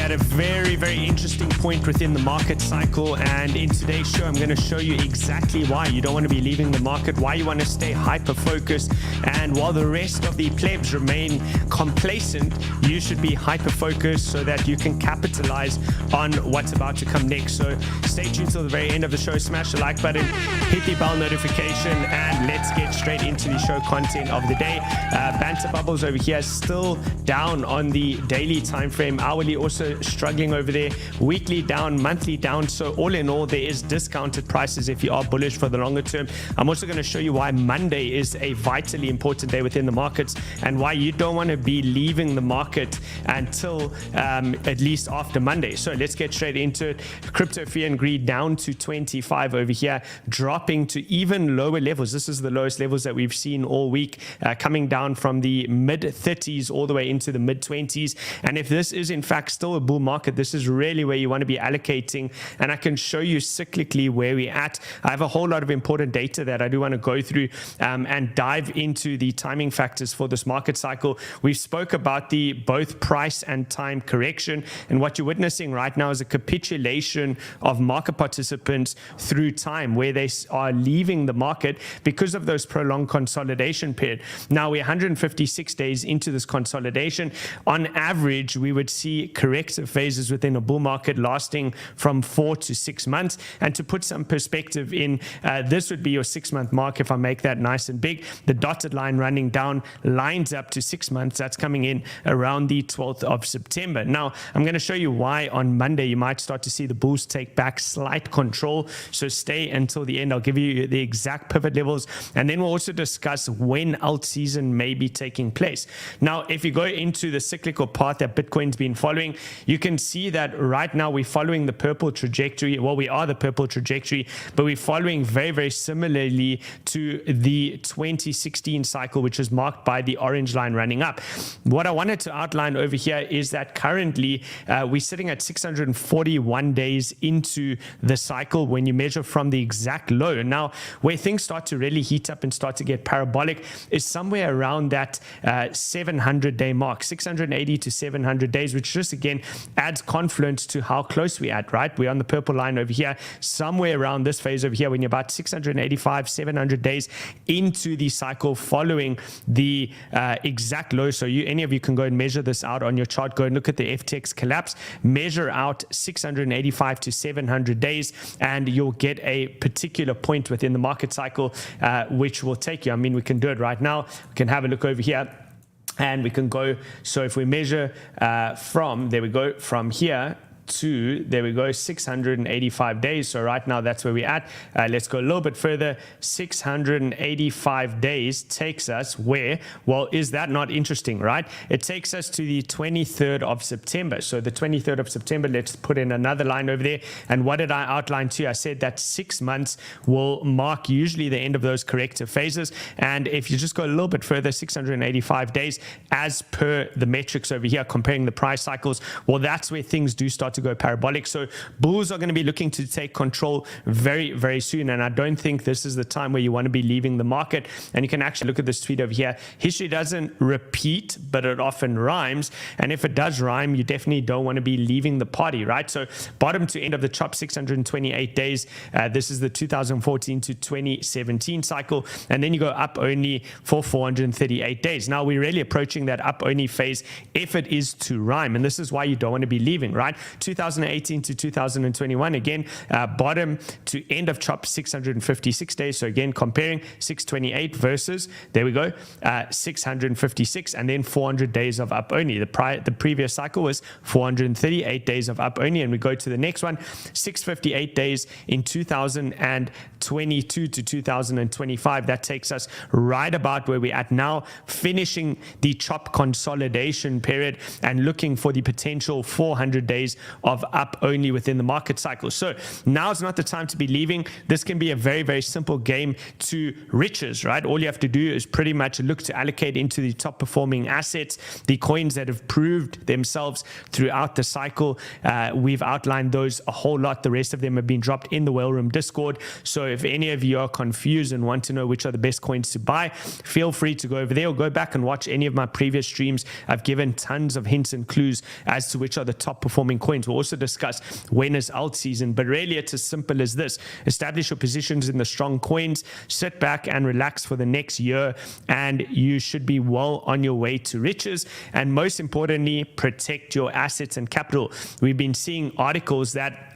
at a very, very interesting point within the market cycle, and in today's show I'm going to show you exactly why you don't want to be leaving the market, why you want to stay hyper focused, and while the rest of the plebs remain complacent, you should be hyper focused so that you can capitalize on what's about to come next. So stay tuned till the very end of the show, smash the like button, hit the bell notification, and let's get straight into the show content of the day. Banter Bubbles over here still down on the daily time frame, hourly also struggling over there, weekly down, monthly down. So all in all, there is discounted prices if you are bullish for the longer term. I'm also going to show you why Monday is a vitally important day within the markets and why you don't want to be leaving the market until at least after Monday. So let's get straight into it. Crypto fear and greed down to 25 over here, dropping to even lower levels. This is the lowest levels that we've seen all week, coming down from the mid 30s all the way into the mid 20s. And if this is in fact still a bull market, this is really where you want to be allocating, and I can show you cyclically where we're at. I have a whole lot of important data that I do want to go through and dive into the timing factors for this market cycle. We've spoke about the both price and time correction, and what you're witnessing right now is a capitulation of market participants through time, where they are leaving the market because of those prolonged consolidation period. Now we're 156 days into this consolidation. On average, we would see corrective phases within a bull market lasting from 4 to 6 months. And to put some perspective in, this would be your 6-month mark. If I make that nice and big, the dotted line running down lines up to 6 months. That's coming in around the 12th of September. Now, I'm going to show you why on Monday you might start to see the bulls take back slight control. So stay until the end. I'll give you the exact pivot levels, and then we'll also discuss when alt season may be taking place. Now, if you go into the cyclical path that Bitcoin's been following, you can see that right now we're following the purple trajectory. Well, we are the purple trajectory, but we're following very, very similarly to the 2016 cycle, which is marked by the orange line running up. What I wanted to outline over here is that currently we're sitting at 641 days into the cycle when you measure from the exact low. Now, where things start to really heat up and start to get parabolic is somewhere around that 700-day mark, 680 to 700 days, which just again adds confluence to how close we're at, right? We're on the purple line over here, somewhere around this phase over here when you're about 685, 700 days into the cycle following the exact low. So any of you can go and measure this out on your chart. Go and look at the FTX collapse, measure out 685 to 700 days, and you'll get a particular point within the market cycle, which will take you. I mean, we can do it right now. We can have a look over here, and we can go. So if we measure from, there we go, from here to, there we go, 685 days. So right now that's where we're at. Let's go a little bit further. 685 days takes us where? Well, is that not interesting, right? It takes us to the 23rd of September. So the 23rd of September, let's put in another line over there. And what did I outline to you? I said that 6 months will mark usually the end of those corrective phases. And if you just go a little bit further, 685 days as per the metrics over here, comparing the price cycles, well, that's where things do start to go parabolic. So bulls are going to be looking to take control very, very soon, and I don't think this is the time where you want to be leaving the market. And you can actually look at this tweet over here. History doesn't repeat, but it often rhymes, and if it does rhyme, you definitely don't want to be leaving the party, right? So bottom to end of the chop, 628 days. This is the 2014 to 2017 cycle, and then you go up only for 438 days. Now we're really approaching that up only phase if it is to rhyme, and this is why you don't want to be leaving, right? 2018 to 2021, again, bottom to end of chop, 656 days. So again, comparing 628 versus, there we go, 656, and then 400 days of up only. The previous cycle was 438 days of up only, and we go to the next one, 658 days in 2022 to 2025. That takes us right about where we're at now, finishing the chop consolidation period and looking for the potential 400 days of up only within the market cycle. So now's not the time to be leaving. This can be a very, very simple game to riches, right? All you have to do is pretty much look to allocate into the top performing assets, the coins that have proved themselves throughout the cycle. We've outlined those a whole lot. The rest of them have been dropped in the Whale Room Discord. So if any of you are confused and want to know which are the best coins to buy, feel free to go over there or go back and watch any of my previous streams. I've given tons of hints and clues as to which are the top performing coins. We'll also discuss when is alt season, but really it's as simple as this. Establish your positions in the strong coins, sit back and relax for the next year, and you should be well on your way to riches. And most importantly, protect your assets and capital. We've been seeing articles that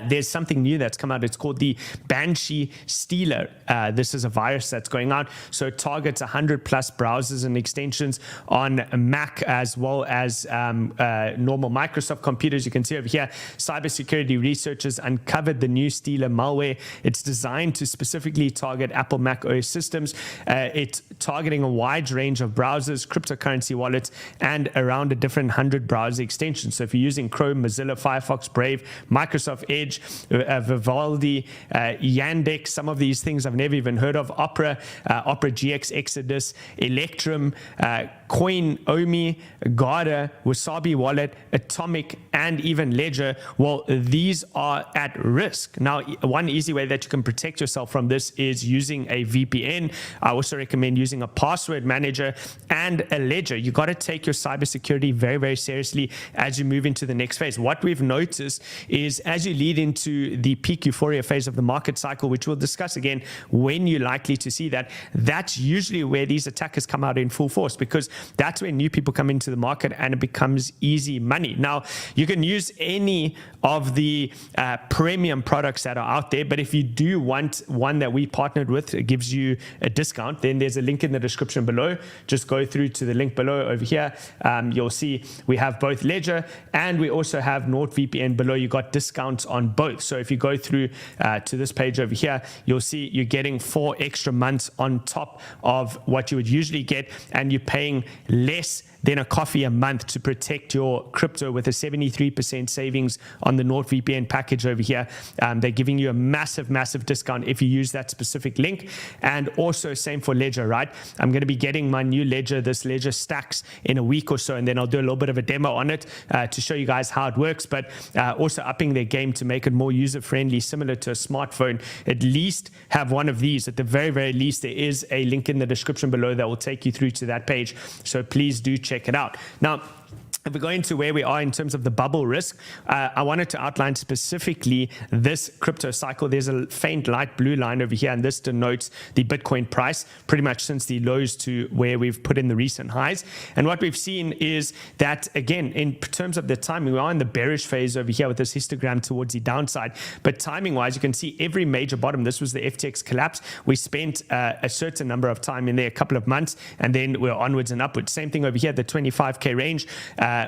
there's something new that's come out. It's called the Banshee Stealer. This is a virus that's going out. So it targets 100 plus browsers and extensions on Mac as well as normal Microsoft computers. You can see over here, cybersecurity researchers uncovered the new Stealer malware. It's designed to specifically target Apple Mac OS systems. It's targeting a wide range of browsers, cryptocurrency wallets, and around a different 100 browser extensions. So if you're using Chrome, Mozilla, Firefox, Brave, Microsoft Edge, Vivaldi, Yandex, some of these things I've never even heard of, Opera GX, Exodus, Electrum, Coin, Omi, Gather, Wasabi Wallet, Atomic, and even Ledger. Well, these are at risk. Now, one easy way that you can protect yourself from this is using a VPN. I also recommend using a password manager and a ledger. You got to take your cybersecurity very, very seriously as you move into the next phase. What we've noticed is as you lead into the peak euphoria phase of the market cycle, which we'll discuss again when you're likely to see that, that's usually where these attackers come out in full force, because that's when new people come into the market and it becomes easy money. Now, you can use any of the premium products that are out there, but if you do want one that we partnered with, it gives you a discount, then there's a link in the description below. Just go through to the link below over here. You'll see we have both Ledger and we also have NordVPN below. You got discounts on both. So if you go through to this page over here, you'll see you're getting 4 extra months on top of what you would usually get, and you're paying less than a coffee a month to protect your crypto with a 73% savings on the NordVPN package over here. They're giving you a massive, massive discount if you use that specific link. And also same for Ledger, right? I'm going to be getting my new Ledger, this Ledger Stacks, in a week or so, and then I'll do a little bit of a demo on it to show you guys how it works, but also upping their game to make it more user-friendly, similar to a smartphone. At least have one of these. At the very, very least, there is a link in the description below that will take you through to that page. So please do check it out. Now, if we go into where we are in terms of the bubble risk, I wanted to outline specifically this crypto cycle. There's a faint light blue line over here, and this denotes the Bitcoin price pretty much since the lows to where we've put in the recent highs. And what we've seen is that, again, in terms of the timing, we are in the bearish phase over here with this histogram towards the downside. But timing-wise, you can see every major bottom. This was the FTX collapse. We spent a certain number of time in there, a couple of months, and then we're onwards and upwards. Same thing over here, the 25K range.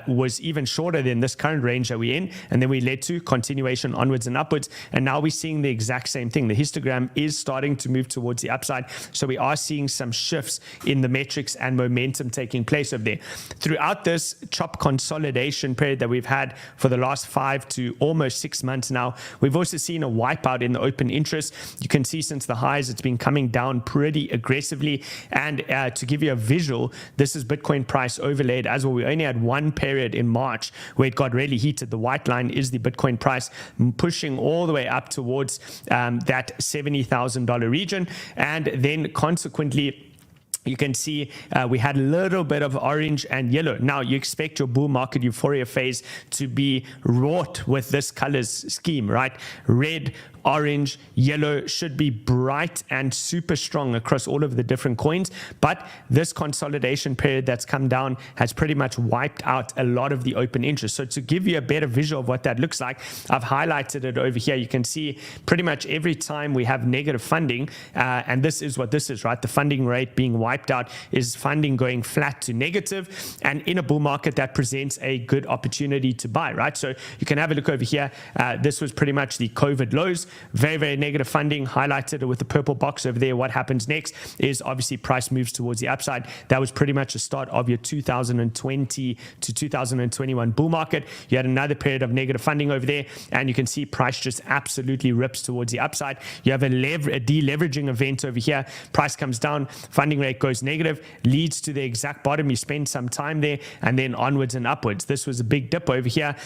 Was even shorter than this current range that we're in, and then we led to continuation onwards and upwards, and now we're seeing the exact same thing. The histogram is starting to move towards the upside, so we are seeing some shifts in the metrics and momentum taking place over there. Throughout this chop consolidation period that we've had for the last 5 to almost 6 months now, we've also seen a wipeout in the open interest. You can see since the highs, it's been coming down pretty aggressively, and to give you a visual, this is Bitcoin price overlaid as well. We only had one period in March where it got really heated. The white line is the Bitcoin price pushing all the way up towards that $70,000 region, and then consequently you can see we had a little bit of orange and yellow. Now you expect your bull market euphoria phase to be wrought with this colors scheme, right? Red, orange, yellow should be bright and super strong across all of the different coins, but this consolidation period that's come down has pretty much wiped out a lot of the open interest. So to give you a better visual of what that looks like, I've highlighted it over here. You can see pretty much every time we have negative funding, and this is what this is, right? The funding rate being wiped out is funding going flat to negative, and in a bull market that presents a good opportunity to buy, right? So you can have a look over here. This was pretty much the COVID lows. very, very negative funding, highlighted with the purple box over there. What happens next is obviously price moves towards the upside. That was pretty much the start of your 2020 to 2021 bull market. You had another period of negative funding over there, and you can see price just absolutely rips towards the upside. You have a deleveraging event over here. Price comes down, funding rate goes negative, leads to the exact bottom. You spend some time there, and then onwards and upwards. This was a big dip over here,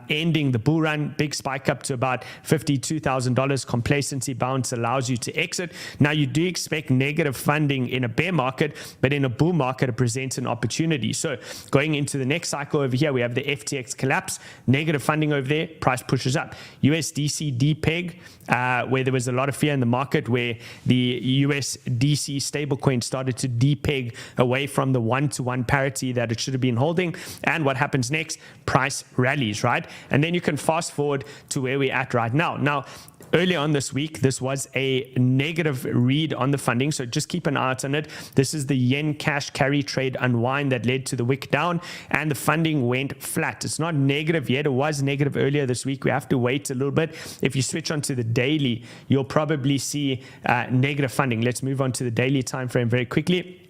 ending the bull run, big spike up to about $52,000. Complacency bounce allows you to exit. Now, you do expect negative funding in a bear market, but in a bull market, it presents an opportunity. So going into the next cycle over here, we have the FTX collapse, negative funding over there, price pushes up. USDC-D peg, where there was a lot of fear in the market, where the USDC stablecoin started to depeg away from the one-to-one parity that it should have been holding. And what happens next? Price rallies, right? And then you can fast forward to where we're at right now. Now, earlier on this week, this was a negative read on the funding, so just keep an eye out on it. This is the yen cash carry trade unwind that led to the wick down, and the funding went flat. It's not negative yet. It was negative earlier this week. We have to wait a little bit. If you switch onto the daily, you'll probably see negative funding. Let's move on to the daily time frame very quickly.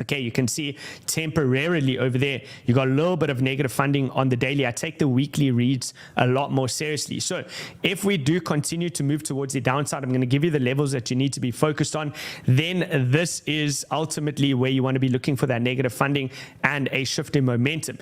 Okay, you can see temporarily over there, you got a little bit of negative funding on the daily. I take the weekly reads a lot more seriously. So if we do continue to move towards the downside, I'm going to give you the levels that you need to be focused on. Then this is ultimately where you want to be looking for that negative funding and a shift in momentum.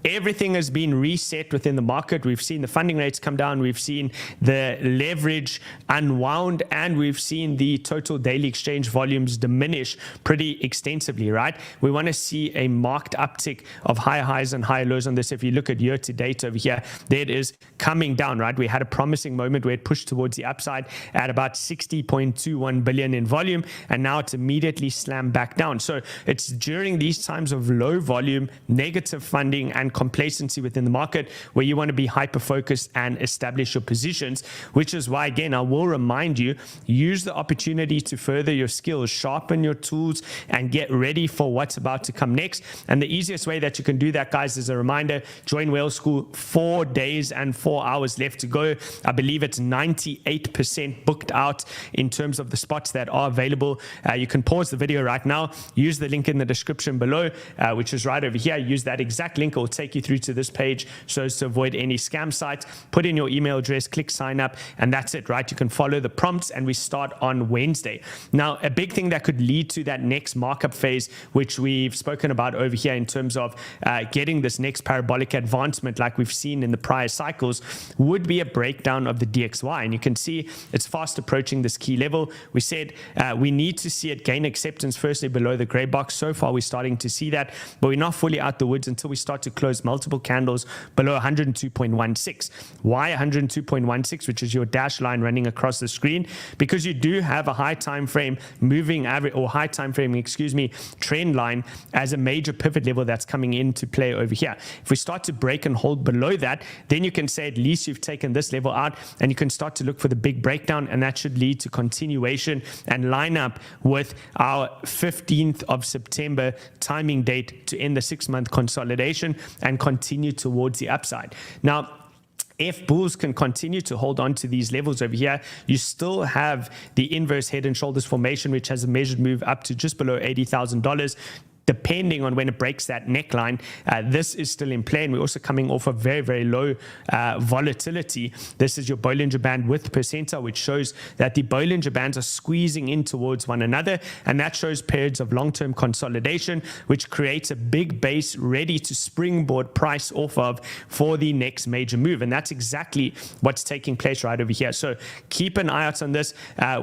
Everything has been reset within the market. We've seen the funding rates come down. We've seen the leverage unwound, and we've seen the total daily exchange volumes diminish pretty extensively, right? We want to see a marked uptick of higher highs and higher lows on this. If you look at year to date over here, there it is coming down, right? We had a promising moment where it pushed towards the upside at about 60.21 billion in volume, and now it's immediately slammed back down. So it's during these times of low volume, negative funding, and complacency within the market where you want to be hyper focused and establish your positions, which is why, again, I will remind you, use the opportunity to further your skills, sharpen your tools, and get ready for what's about to come next. And the easiest way that you can do that, guys, is a reminder: join Whale School. 4 days and 4 hours left to go. I believe it's 98% booked out in terms of the spots that are available. You can pause the video right now, use the link in the description below, which is right over here. Use that exact link. It will take you through to this page so as to avoid any scam sites. Put in your email address, click sign up, and that's it, right? You can follow the prompts, and we start on Wednesday. Now, a big thing that could lead to that next markup phase, which we've spoken about over here in terms of getting this next parabolic advancement like we've seen in the prior cycles, would be a breakdown of the DXY. And you can see it's fast approaching this key level. We said we need to see it gain acceptance firstly below the gray box. So far, we're starting to see that, but we're not fully out the woods until we start to close multiple candles below 102.16. Why 102.16, which is your dash line running across the screen? Because you do have a high time frame moving average, or high time frame, trend line as a major pivot level that's coming into play over here. If we start to break and hold below that, then you can say at least you've taken this level out, and you can start to look for the big breakdown, and that should lead to continuation and line up with our 15th of September timing date to end the 6-month consolidation and continue towards the upside. Now, if bulls can continue to hold on to these levels over here, you still have the inverse head and shoulders formation, which has a measured move up to just below $80,000. Depending on when it breaks that neckline, this is still in play, and we're also coming off a very, very low volatility. This is your Bollinger Band width percentile, which shows that the Bollinger Bands are squeezing in towards one another, and that shows periods of long-term consolidation, which creates a big base ready to springboard price off of for the next major move, and that's exactly what's taking place right over here. So keep an eye out on this.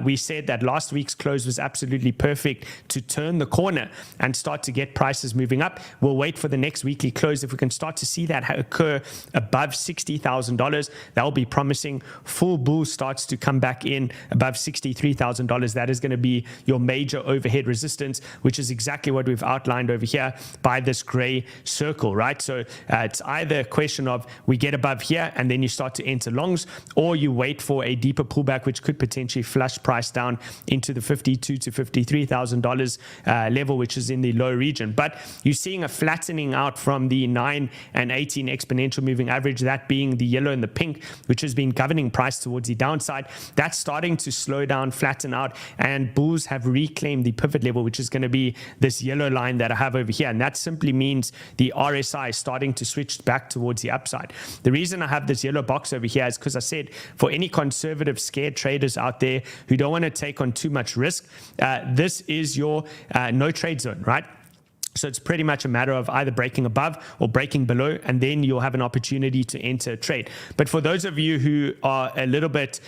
We said that last week's close was absolutely perfect to turn the corner and start to get prices moving up. We'll wait for the next weekly close. If we can start to see that occur above $60,000, that will be promising. Full bull starts to come back in above $63,000. That is going to be your major overhead resistance, which is exactly what we've outlined over here by this gray circle, right? So it's either a question of we get above here and then you start to enter longs, or you wait for a deeper pullback, which could potentially flush price down into the $52,000 to $53,000 level, which is in the low region. But you're seeing a flattening out from the 9 and 18 exponential moving average, that being the yellow and the pink, which has been governing price towards the downside. That's starting to slow down, flatten out, and bulls have reclaimed the pivot level, which is going to be this yellow line that I have over here. And that simply means the RSI is starting to switch back towards the upside. The reason I have this yellow box over here is because I said for any conservative scared traders out there who don't want to take on too much risk, this is your no trade zone, right? So it's pretty much a matter of either breaking above or breaking below, and then you'll have an opportunity to enter a trade. But for those of you who are a little bit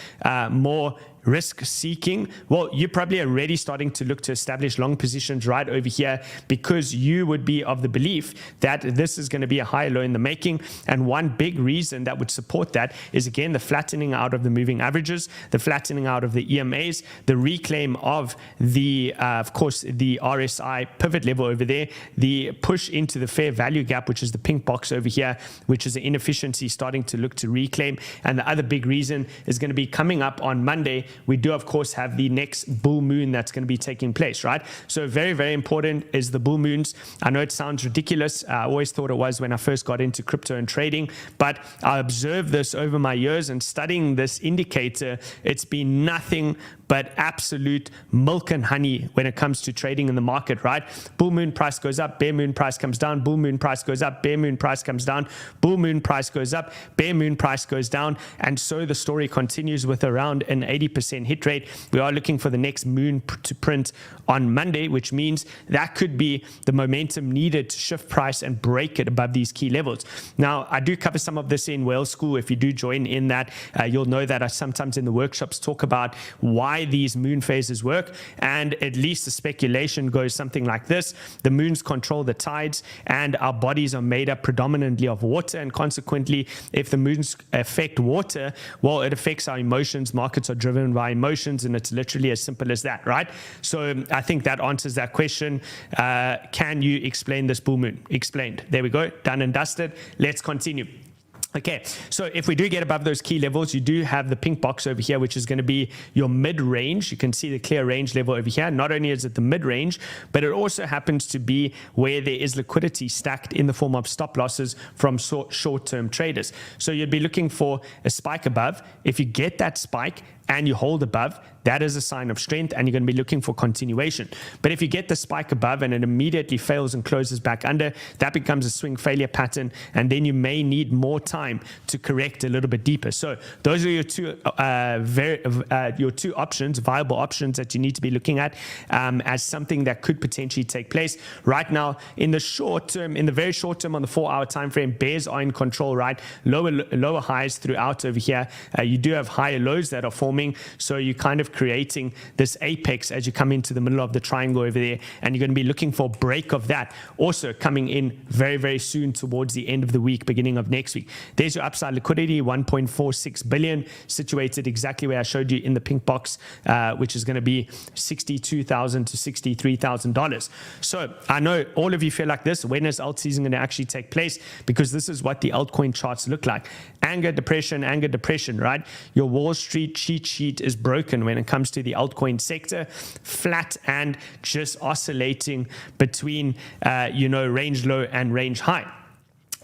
more risk seeking, well, you're probably already starting to look to establish long positions right over here, because you would be of the belief that this is going to be a high low in the making. And one big reason that would support that is, again, the flattening out of the moving averages, the flattening out of the EMAs, the reclaim of the of course the RSI pivot level over there, the push into the fair value gap, which is the pink box over here, which is an inefficiency starting to look to reclaim. And the other big reason is going to be coming up on Monday. We do, of course, have the next bull moon that's going to be taking place, right? So very, very important is the bull moons. I know it sounds ridiculous. I always thought it was when I first got into crypto and trading, but I observed this over my years and studying this indicator. It's been nothing but absolute milk and honey when it comes to trading in the market, right? Bull moon price goes up, bear moon price comes down, bull moon price goes up, bear moon price comes down, bull moon price goes up, bear moon price goes down, and so the story continues with around an 80% hit rate. We are looking for the next moon to print on Monday, which means that could be the momentum needed to shift price and break it above these key levels. Now, I do cover some of this in Whale School. If you do join in that, you'll know that I sometimes in the workshops talk about why these moon phases work, and at least the speculation goes something like this: the moons control the tides, and our bodies are made up predominantly of water, and consequently, if the moons affect water, well, it affects our emotions. Markets are driven by emotions, and it's literally as simple as that, right? So I think that answers that question. Can you explain this bull moon? Explained. There we go, done and dusted. Let's continue. Okay, so if we do get above those key levels, you do have the pink box over here, which is going to be your mid-range. You can see the clear range level over here. Not only is it the mid-range, but it also happens to be where there is liquidity stacked in the form of stop losses from short-term traders. So you'd be looking for a spike above. If you get that spike and you hold above, that is a sign of strength, and you're going to be looking for continuation. But if you get the spike above and it immediately fails and closes back under, that becomes a swing failure pattern, and then you may need more time to correct a little bit deeper. So those are your two options, viable options that you need to be looking at as something that could potentially take place. Right now, in the short term, in the very short term on the 4-hour time frame, bears are in control, right? Lower highs throughout over here. You do have higher lows that are forming, so you kind of creating this apex as you come into the middle of the triangle over there, and you're going to be looking for a break of that also coming in very, very soon towards the end of the week, beginning of next week. There's your upside liquidity, 1.46 billion, situated exactly where I showed you in the pink box, which is going to be $62,000 to $63,000. So I know all of you feel like this. When is alt season going to actually take place? Because this is what the altcoin charts look like. Anger, depression, right? Your Wall Street cheat sheet is broken when it comes to the altcoin sector, flat and just oscillating between, range low and range high.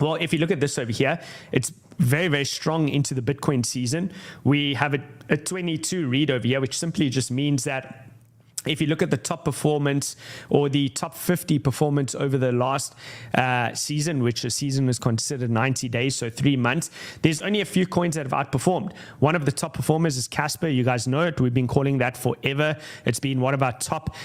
Well, if you look at this over here, it's very, very strong into the Bitcoin season. We have a 22 read over here, which simply just means that if you look at the top performance or the top 50 performance over the last season, which a season is considered 90 days, so 3 months, there's only a few coins that have outperformed. One of the top performers is Casper. You guys know it. We've been calling that forever. It's been one of our top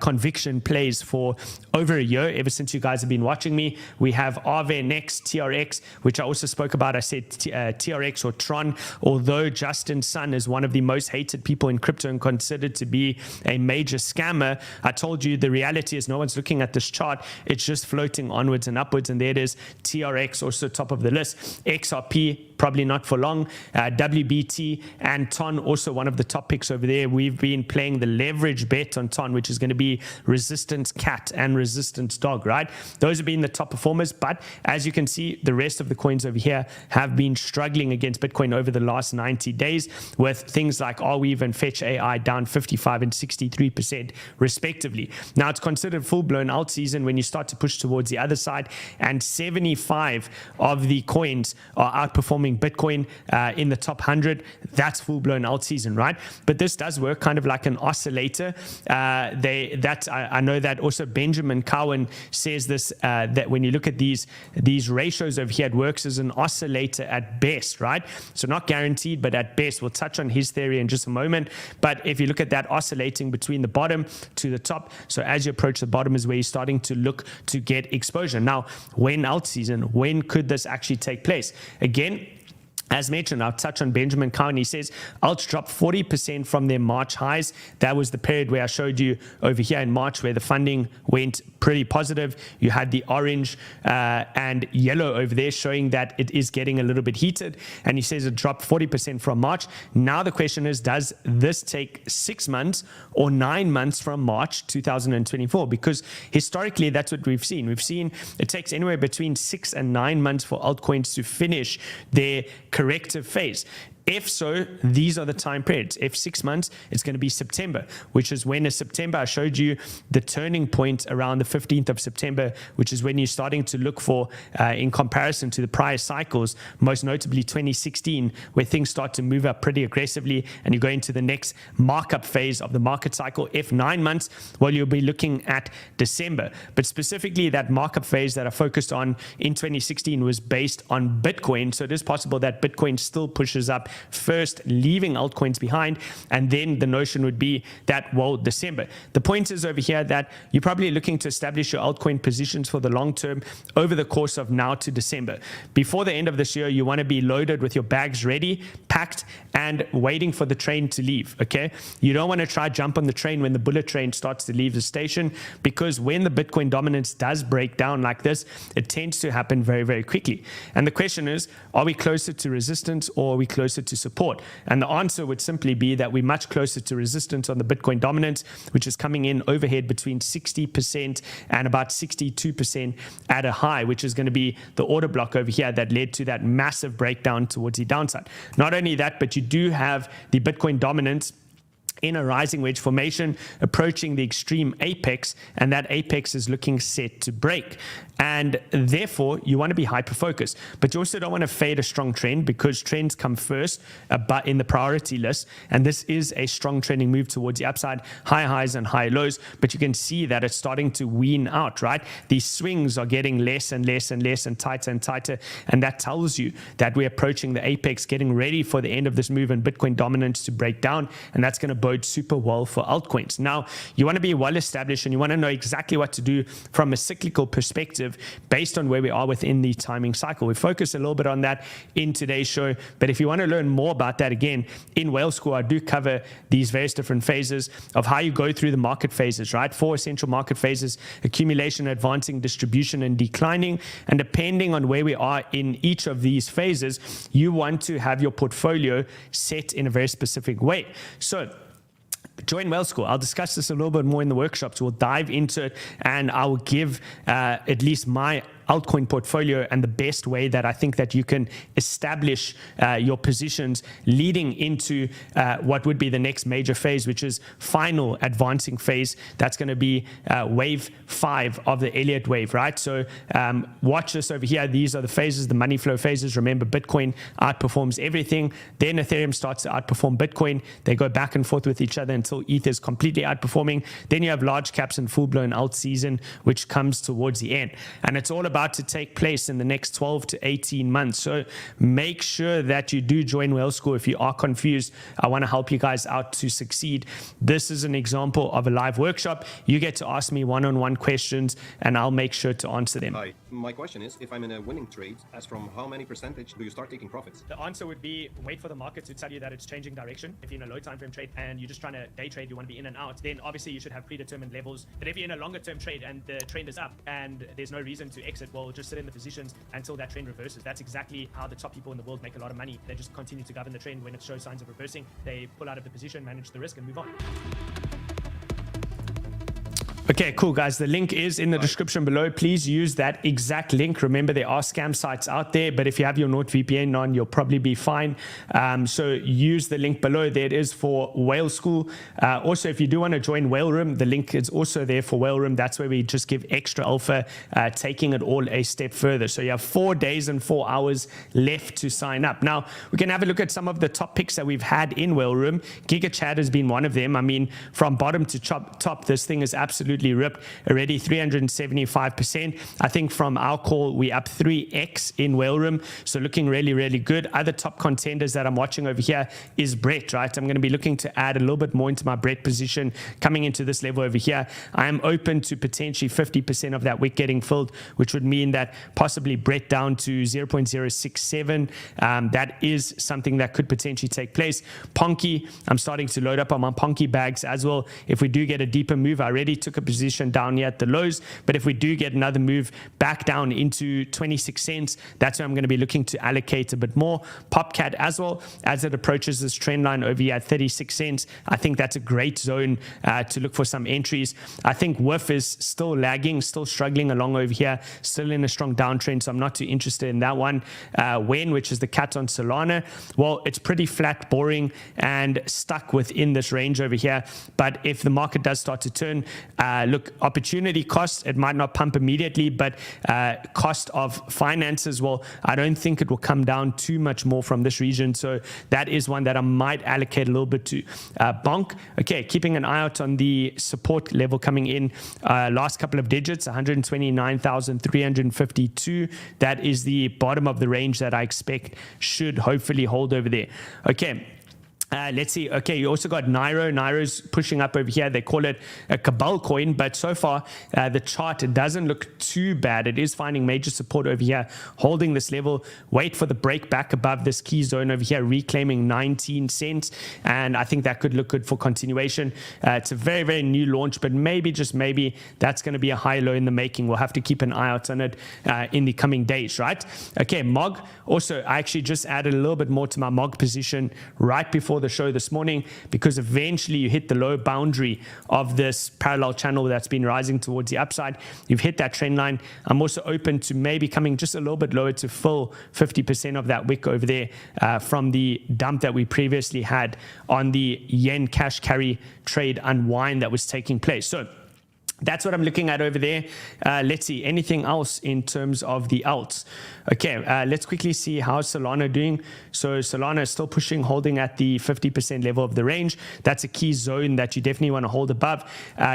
conviction plays for over a year, ever since you guys have been watching me. We have Aave next, TRX, which I also spoke about. I said TRX or Tron, although Justin Sun is one of the most hated people in crypto and considered to be a major scammer. I told you the reality is no one's looking at this chart. It's just floating onwards and upwards, and there it is. TRX also top of the list. XRP probably not for long. WBT and TON, also one of the top picks over there. We've been playing the leverage bet on TON, which is going to be resistance cat and resistance dog, right? Those have been the top performers, but as you can see, the rest of the coins over here have been struggling against Bitcoin over the last 90 days, with things like Arweave and Fetch AI down 55 and 63% respectively. Now, it's considered full-blown alt season when you start to push towards the other side, and 75 of the coins are outperforming Bitcoin in the top 100. That's full-blown alt season, right? But this does work kind of like an oscillator. I know that also Benjamin Cowan says this, that when you look at these ratios over here, it works as an oscillator at best, right? So not guaranteed, but at best. We'll touch on his theory in just a moment. But if you look at that oscillating between the bottom to the top, so as you approach the bottom is where you're starting to look to get exposure. Now, when alt season, when could this actually take place? Again, as mentioned, I'll touch on Benjamin Cowan. He says alts dropped 40% from their March highs. That was the period where I showed you over here in March where the funding went pretty positive. You had the orange and yellow over there showing that it is getting a little bit heated. And he says it dropped 40% from March. Now the question is, does this take 6 months or 9 months from March 2024? Because historically, that's what we've seen. We've seen it takes anywhere between 6 and 9 months for altcoins to finish their corrective phase. If so, these are the time periods. If 6 months, it's going to be September, which is when in September I showed you the turning point around the 15th of September, which is when you're starting to look for, in comparison to the prior cycles, most notably 2016, where things start to move up pretty aggressively and you go into the next markup phase of the market cycle. If 9 months, well, you'll be looking at December. But specifically, that markup phase that I focused on in 2016 was based on Bitcoin. So it is possible that Bitcoin still pushes up first, leaving altcoins behind, and then the notion would be that, well, December. The point is over here that you're probably looking to establish your altcoin positions for the long term over the course of now to December. Before the end of this year, you want to be loaded with your bags ready, packed, and waiting for the train to leave, okay? You don't want to try jump on the train when the bullet train starts to leave the station, because when the Bitcoin dominance does break down like this, it tends to happen very, very quickly. And the question is, are we closer to resistance or are we closer to support? And the answer would simply be that we're much closer to resistance on the Bitcoin dominance, which is coming in overhead between 60% and about 62% at a high, which is going to be the order block over here that led to that massive breakdown towards the downside. Not only that, but you do have the Bitcoin dominance in a rising wedge formation approaching the extreme apex, and that apex is looking set to break. And therefore, you want to be hyper-focused. But you also don't want to fade a strong trend, because trends come first but in the priority list. And this is a strong trending move towards the upside, high highs and high lows. But you can see that it's starting to wean out, right? These swings are getting less and less and less and tighter. And that tells you that we're approaching the apex, getting ready for the end of this move and Bitcoin dominance to break down. And that's going to bode super well for altcoins. Now, you want to be well established and you want to know exactly what to do from a cyclical perspective based on where we are within the timing cycle. We focus a little bit on that in today's show, but if you want to learn more about that, again, in Whale School, I do cover these various different phases of how you go through the market phases, right? 4 essential market phases: accumulation, advancing, distribution, and declining. And depending on where we are in each of these phases, you want to have your portfolio set in a very specific way. So join Whale School. I'll discuss this a little bit more in the workshops. We'll dive into it and I will give at least my altcoin portfolio and the best way that I think that you can establish your positions leading into what would be the next major phase, which is final advancing phase. That's going to be wave 5 of the Elliott wave, right? So watch this over here. These are the phases, the money flow phases. Remember, Bitcoin outperforms everything. Then Ethereum starts to outperform Bitcoin. They go back and forth with each other until ETH is completely outperforming. Then you have large caps and full-blown alt season, which comes towards the end. And it's all about to take place in the next 12 to 18 months. So make sure that you do join Whale School. If you are confused, I want to help you guys out to succeed. This is an example of a live workshop. You get to ask me one-on-one questions and I'll make sure to answer them. Hi. My question is, if I'm in a winning trade, as from how many percentage do you start taking profits? The answer would be wait for the market to tell you that it's changing direction. If you're in a low time frame trade and you're just trying to day trade, you want to be in and out, then obviously you should have predetermined levels. But if you're in a longer term trade and the trend is up and there's no reason to exit, well, just sit in the positions until that trend reverses. That's exactly how the top people in the world make a lot of money. They just continue to govern the trend. When it shows signs of reversing, they pull out of the position, manage the risk, and move on. Okay, cool, guys. The link is in the description below. Please use that exact link. Remember, there are scam sites out there, but if you have your NordVPN on, you'll probably be fine. So use the link below. There it is for Whale School. Also, if you do want to join Whale Room, the link is also there for Whale Room. That's where we just give extra alpha, taking it all a step further. So you have 4 days and 4 hours left to sign up. Now, we can have a look at some of the top picks that we've had in Whale Room. GigaChad has been one of them. I mean, from bottom to top, this thing is absolutely ripped already, 375%. I think from our call we up 3x in Whale Room, so looking really, really good. Other top contenders that I'm watching over here is Brett, right? I'm going to be looking to add a little bit more into my Brett position coming into this level over here. I am open to potentially 50% of that wick getting filled, which would mean that possibly Brett down to 0.067. That is something that could potentially take place. Ponky, I'm starting to load up on my Ponky bags as well. If we do get a deeper move, I already took a position down here at the lows, but if we do get another move back down into 26 cents, that's where I'm going to be looking to allocate a bit more. Popcat as well, as it approaches this trend line over here at 36 cents, I think that's a great zone to look for some entries. I think WIF is still lagging, still struggling along over here, still in a strong downtrend, so I'm not too interested in that one. When, which is the cat on Solana, well, it's pretty flat, boring, and stuck within this range over here. But if the market does start to turn, look, opportunity cost, it might not pump immediately, but cost of finances, well, I don't think it will come down too much more from this region. So that is one that I might allocate a little bit to. Bonk, okay, keeping an eye out on the support level coming in. Last couple of digits, 129,352. That is the bottom of the range that I expect should hopefully hold over there. Okay. Let's see. Okay, you also got Nairo. Nairo's pushing up over here. They call it a Cabal coin, but so far the chart doesn't look too bad. It is finding major support over here, holding this level. Wait for the break back above this key zone over here, reclaiming 19 cents, and I think that could look good for continuation. It's a very, very new launch, but maybe, just maybe, that's going to be a high low in the making. We'll have to keep an eye out on it in the coming days, right? Okay, MOG. Also, I actually just added a little bit more to my MOG position right before the show this morning, because eventually you hit the low boundary of this parallel channel that's been rising towards the upside. You've hit that trend line. I'm also open to maybe coming just a little bit lower to fill 50% of that wick over there from the dump that we previously had on the yen cash carry trade unwind that was taking place. So that's what I'm looking at over there. Let's see, anything else in terms of the alts. Okay, let's quickly see how Solana doing. So Solana is still pushing, holding at the 50% level of the range. That's a key zone that you definitely want to hold above.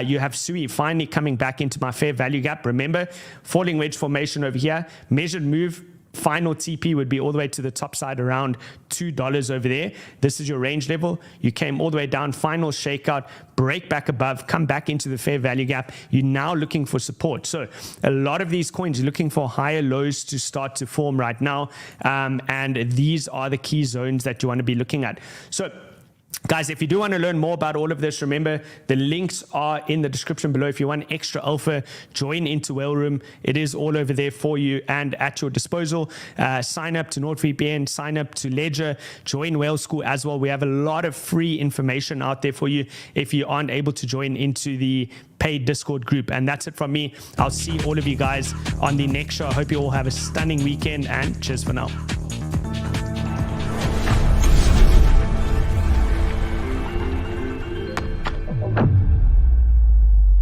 You have Sui finally coming back into my fair value gap. Remember, falling wedge formation over here, measured move. Final TP would be all the way to the top side around $2 over there. This is your range level. You came all the way down, final shakeout, break back above, come back into the fair value gap. You're now looking for support. So a lot of these coins are looking for higher lows to start to form right now. And these are the key zones that you want to be looking at. So guys, if you do want to learn more about all of this, remember the links are in the description below. If you want extra alpha, join into Whale Room. It is all over there for you and at your disposal. Sign up to NordVPN, sign up to Ledger, join Whale School as well. We have a lot of free information out there for you if you aren't able to join into the paid Discord group. And that's it from me. I'll see all of you guys on the next show. I hope you all have a stunning weekend, and cheers for now.